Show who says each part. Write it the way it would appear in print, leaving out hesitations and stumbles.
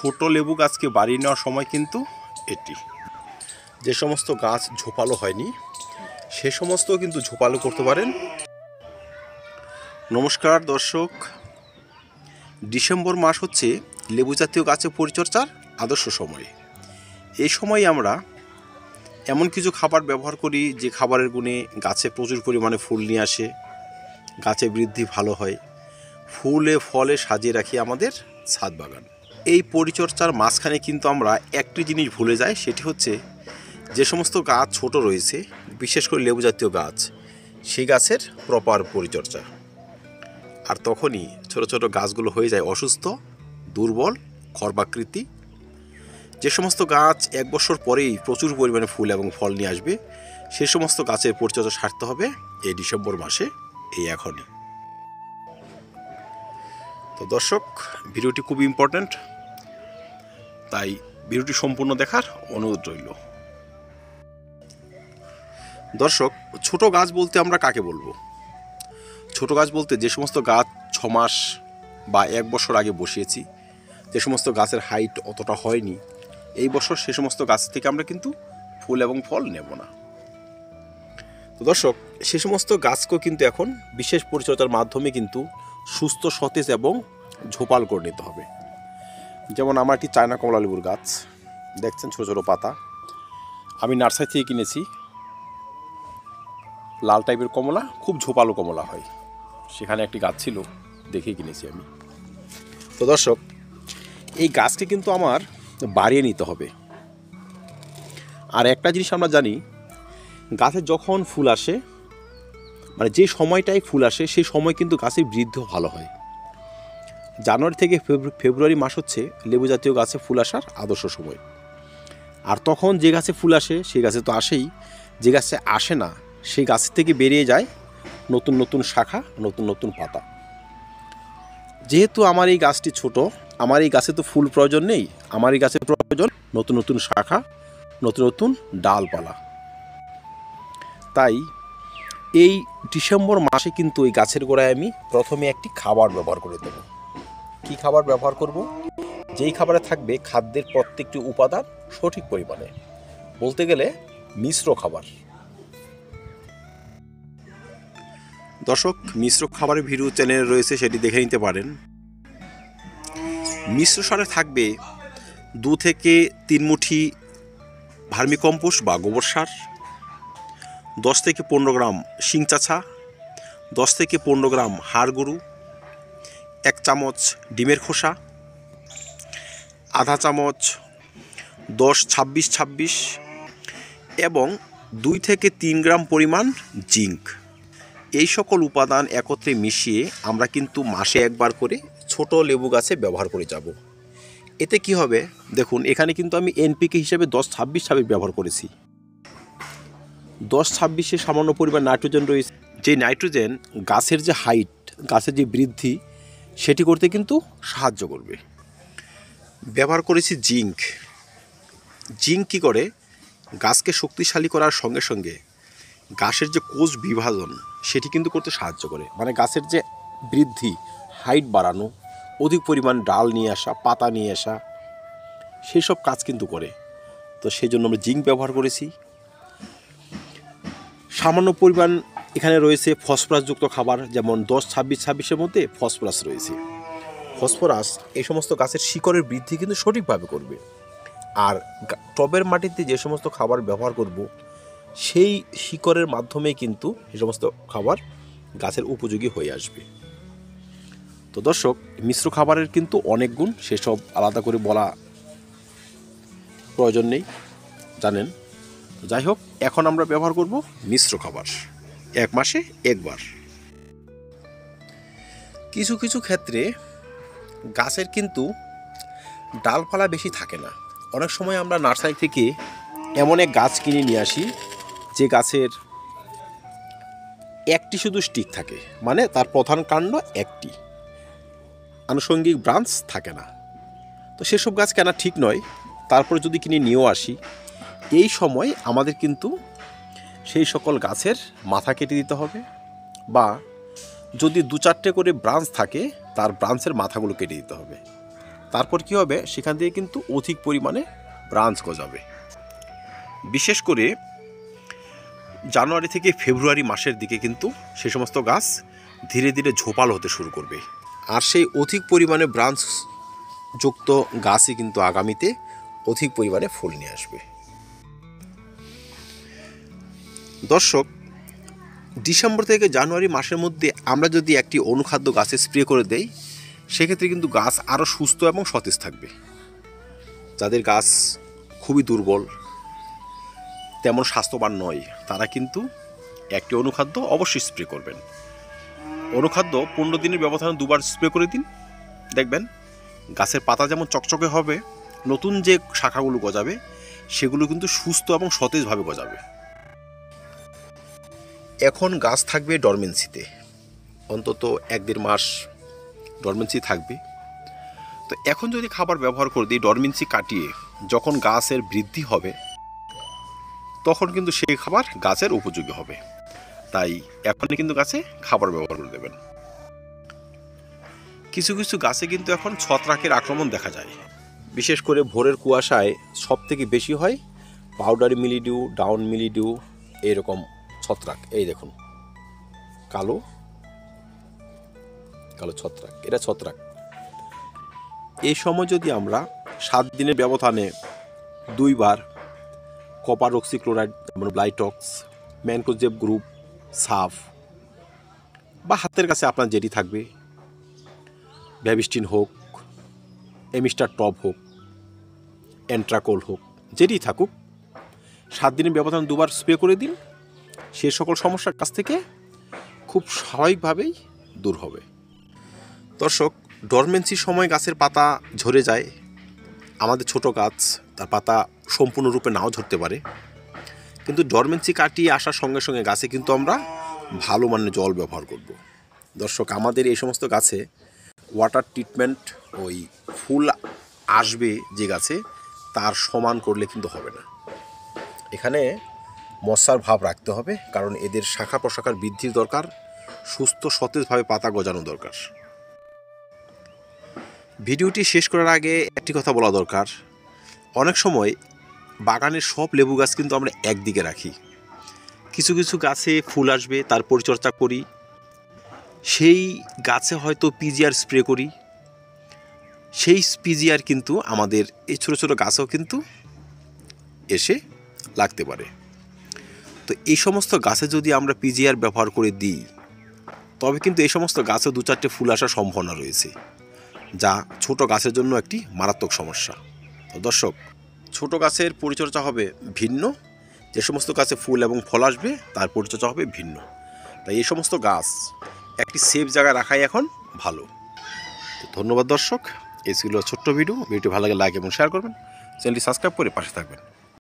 Speaker 1: ছোট লেবু গাছকে বাড়িয়ে নেওয়ার সময় কিন্তু এটি। যে সমস্ত গাছ ঝোপালো হয়নি সে সমস্ত কিন্তু ঝোপালো করতে পারেন। নমস্কার দর্শক, ডিসেম্বর মাস হচ্ছে লেবু জাতীয় গাছের পরিচর্যার আদর্শ সময়। এই সময় আমরা এমন কিছু খাবার ব্যবহার করি যে খাবারের গুণে গাছে প্রচুর পরিমাণে ফুল নিয়ে আসে, গাছে বৃদ্ধি ভালো হয়, ফুলে ফলে সাজিয়ে রাখি আমাদের ছাদ বাগান। এই পরিচর্যার মাঝখানে কিন্তু আমরা একটি জিনিস ভুলে যাই, সেটি হচ্ছে যে সমস্ত গাছ ছোট রয়েছে, বিশেষ করে লেবু জাতীয় গাছ, সেই গাছের প্রপার পরিচর্যা। আর তখনই ছোট ছোট গাছগুলো হয়ে যায় অসুস্থ, দুর্বল, খর্বাকৃতি। যে সমস্ত গাছ এক বছর পরেই প্রচুর পরিমাণে ফুল এবং ফল নিয়ে আসবে, সে সমস্ত গাছের পরিচর্যা সারতে হবে এই ডিসেম্বর মাসে, এই এখনই। তো দর্শক, ভিডিওটি খুব ইম্পর্ট্যান্ট, তাই ভিডিওটি সম্পূর্ণ দেখার অনুরোধ রইল। দর্শক, ছোট গাছ বলতে আমরা কাকে বলবো? ছোট গাছ বলতে যে সমস্ত গাছ 6 মাস বা 1 বছর আগে বসিয়েছি, যে সমস্ত গাছের হাইট অতটা হয়নি এই বছর, সে সমস্ত গাছ থেকে আমরা কিন্তু ফুল এবং ফল নেব না। তো দর্শক, সে সমস্ত গাছকেও কিন্তু এখন বিশেষ পরিচর্যার মাধ্যমে কিন্তু সুস্থ, সতেজ এবং ঝোপাল করে নিতে হবে। যেমন আমার একটি চায়না কমলা লেবুর গাছ দেখছেন, ছোটো ছোটো পাতা, আমি নার্সারি থেকে কিনেছি। লাল টাইপের কমলা, খুব ঝোপালো কমলা হয়, সেখানে একটি গাছ ছিল, দেখেই কিনেছি আমি। তো দর্শক, এই গাছকে কিন্তু আমার বাড়িয়ে নিতে হবে। আর একটা জিনিস আমরা জানি, গাছে যখন ফুল আসে, মানে যে সময়টায় ফুল আসে সেই সময় কিন্তু গাছের বৃদ্ধিও ভালো হয়। জানুয়ারি থেকে ফেব্রুয়ারি মাস হচ্ছে লেবু জাতীয় গাছে ফুল আসার আদর্শ সময়। আর তখন যে গাছে ফুল আসে সেই গাছে তো আসেই, যে গাছে আসে না সেই গাছ থেকে বেরিয়ে যায় নতুন নতুন শাখা, নতুন নতুন পাতা। যেহেতু আমার এই গাছটি ছোট, আমার এই গাছে তো ফুল প্রয়োজন নেই, আমার এই গাছের প্রয়োজন নতুন নতুন শাখা, নতুন নতুন ডালপালা। তাই এই ডিসেম্বর মাসে কিন্তু এই গাছের গোড়ায় আমি প্রথমে একটি খাবার ব্যবহার করে দেব। কি খাবার ব্যবহার করব? যেই খাবারে থাকবে খাদ্যের প্রত্যেকটি উপাদান সঠিক পরিমাণে, বলতে গেলে মিশ্র খাবার। দর্শক, মিশ্র খাবারের ভিডিও চ্যানেল রয়েছে, সেটি দেখে নিতে পারেন। মিশ্র সারে থাকবে 2 থেকে 3 মুঠি ভার্মিকম্পোস্ট বা গোবর সার, 10 থেকে 15 গ্রাম শিং চাছা, 10 থেকে 15 গ্রাম হাড় গরু, 1 চামচ ডিমের খোসা, আধা চামচ 10-26-26 এবং 2 থেকে 3 গ্রাম পরিমাণ জিঙ্ক। এই সকল উপাদান একত্রে মিশিয়ে আমরা কিন্তু মাসে একবার করে ছোট লেবু গাছে ব্যবহার করে যাব। এতে কি হবে দেখুন, এখানে কিন্তু আমি এনপিকে হিসেবে 10-26-26 ব্যবহার করেছি। 10-26-এ সামান্য পরিমাণ নাইট্রোজেন রয়েছে, যে নাইট্রোজেন গাছের যে হাইট, গাছের যে বৃদ্ধি, সেটি করতে কিন্তু সাহায্য করবে। ব্যবহার করেছি জিঙ্ক। জিঙ্ক কী করে? গাছকে শক্তিশালী করার সঙ্গে সঙ্গে গাছের যে কোষ বিভাজন সেটি কিন্তু করতে সাহায্য করে। মানে গাছের যে বৃদ্ধি, হাইট বাড়ানো, অধিক পরিমাণ ডাল নিয়ে আসা, পাতা নিয়ে আসা, সেই সব কাজ কিন্তু করে। তো সেই জন্য আমরা জিঙ্ক ব্যবহার করেছি। সামান্য পরিমাণ এখানে রয়েছে ফসফরাসযুক্ত খাবার, যেমন 10-26-26-এর মধ্যে ফসফরাস রয়েছে। ফসফরাস এই সমস্ত গাছের শিকড়ের বৃদ্ধি কিন্তু সঠিকভাবে করবে। আর টবের মাটিতে যে সমস্ত খাবার ব্যবহার করব, সেই শিকড়ের মাধ্যমে কিন্তু এই সমস্ত খাবার গাছের উপযোগী হয়ে আসবে। তো দর্শক, মিশ্র খাবারের কিন্তু অনেক গুণ, সেসব আলাদা করে বলা প্রয়োজন নেই, জানেন। যাই হোক, এখন আমরা ব্যবহার করব মিশ্র খাবার 1 মাসে 1 বার। কিছু কিছু ক্ষেত্রে গাছের কিন্তু ডালপালা বেশি থাকে না। অনেক সময় আমরা নার্সারি থেকে এমন এক গাছ কিনে নিয়ে আসি যে গাছের একটি শুধু স্টিক থাকে, মানে তার প্রধান কাণ্ড একটি, আনুষঙ্গিক ব্রাঞ্চ থাকে না। তো সেসব গাছ কেনা ঠিক নয়। তারপরে যদি কিনে নিয়েও আসি, এই সময় আমাদের কিন্তু সেই সকল গাছের মাথা কেটে দিতে হবে, বা যদি 2-4টে করে ব্রাঞ্চ থাকে তার ব্রাঞ্চের মাথাগুলো কেটে দিতে হবে। তারপর কি হবে, সেখান থেকে কিন্তু অধিক পরিমাণে ব্রাঞ্চ গজাবে। বিশেষ করে জানুয়ারি থেকে ফেব্রুয়ারি মাসের দিকে কিন্তু সে সমস্ত গাছ ধীরে ধীরে ঝোপালো হতে শুরু করবে। আর সেই অধিক পরিমাণে ব্রাঞ্চ যুক্ত গাছই কিন্তু আগামীতে অধিক পরিমাণে ফুল নিয়ে আসবে। দর্শক, ডিসেম্বর থেকে জানুয়ারি মাসের মধ্যে আমরা যদি একটি অনুখাদ্য গাছে স্প্রে করে দেই, সেক্ষেত্রে কিন্তু গাছ আরও সুস্থ এবং সতেজ থাকবে। যাদের গাছ খুবই দুর্বল, তেমন স্বাস্থ্যবান নয়, তারা কিন্তু একটি অনুখাদ্য অবশ্যই স্প্রে করবেন। অনুখাদ্য 15 দিনের ব্যবধানে 2 বার স্প্রে করে দিন, দেখবেন গাছের পাতা যেমন চকচকে হবে, নতুন যে শাখাগুলো গজাবে সেগুলো কিন্তু সুস্থ এবং সতেজভাবে গজাবে। এখন গাছ থাকবে ডরমেন্সিতে, অন্তত 1-1.5 মাস ডরমেন্সি থাকবে। তো এখন যদি খাবার ব্যবহার করে দিই ডরমেন্সি কাটিয়ে, যখন গাছের বৃদ্ধি হবে তখন কিন্তু সেই খাবার গাছের উপযোগী হবে। তাই এখনই কিন্তু গাছে খাবার ব্যবহার করে দেবেন। কিছু কিছু গাছে কিন্তু এখন ছত্রাকের আক্রমণ দেখা যায়। বিশেষ করে ভোরের কুয়াশায় সব থেকে বেশি হয় পাউডারি মিলিডিউ, ডাউন মিলিডিউ, এরকম ছত্রাক। এই দেখুন কালো কালো ছত্রাক, এটা ছত্রাক। এই সময় যদি আমরা 7 দিনের ব্যবধানে 2 বার কপার অক্সিক্লোরাইড, মানে ব্লাইটক্স, ম্যানকোজেব গ্রুপ, সাফ বা হাতের কাছে আপনার যেটি থাকবে, ভ্যাবিস্টিন হোক, এমিস্টার টপ হোক, এন্ট্রাকোল হোক, যেটি থাকুক, 7 দিনের ব্যবধান 2 বার স্প্রে করে দিন। সে সকল সমস্যার কাছ থেকে খুব স্বাভাবিকভাবেই দূর হবে। দর্শক, ডরমেন্সির সময় গাছের পাতা ঝরে যায়। আমাদের ছোট গাছ, তার পাতা সম্পূর্ণরূপে নাও ঝরতে পারে, কিন্তু ডরমেন্সি কাটিয়ে আসার সঙ্গে সঙ্গে গাছে কিন্তু আমরা ভালো মানের জল ব্যবহার করব। দর্শক, আমাদের এই সমস্ত গাছে ওয়াটার ট্রিটমেন্ট, ওই ফুল আসবে যে গাছে, তার সমান করলে কিন্তু হবে না। এখানে মশার ভাব রাখতে হবে, কারণ এদের শাখা প্রশাখার বৃদ্ধির দরকার, সুস্থ সতেজভাবে পাতা গজানো দরকার। ভিডিওটি শেষ করার আগে একটি কথা বলা দরকার। অনেক সময় বাগানের সব লেবু গাছ কিন্তু আমরা একদিকে রাখি, কিছু কিছু গাছে ফুল আসবে, তার পরিচর্যা করি, সেই গাছে হয়তো পিজিআর স্প্রে করি, সেই পিজিআর কিন্তু আমাদের এই ছোটো ছোটো গাছেও কিন্তু এসে লাগতে পারে। তো এই সমস্ত গাছে যদি আমরা পিজিআর ব্যবহার করে দিই, তবে কিন্তু এই সমস্ত গাছে 2-4টে ফুল আসার সম্ভাবনা রয়েছে, যা ছোট গাছের জন্য একটি মারাত্মক সমস্যা। তো দর্শক, ছোট গাছের পরিচর্যা হবে ভিন্ন, যে সমস্ত গাছে ফুল এবং ফল আসবে তার পরিচর্যা হবে ভিন্ন। তাই এই সমস্ত গাছ একটি সেফ জায়গায় রাখাই এখন ভালো। তো ধন্যবাদ দর্শক, এই ছিল ছোট্ট ভিডিওটি ভালো লাগে লাইক এবং শেয়ার করবেন, চ্যানেলটি সাবস্ক্রাইব করে পাশে থাকবেন।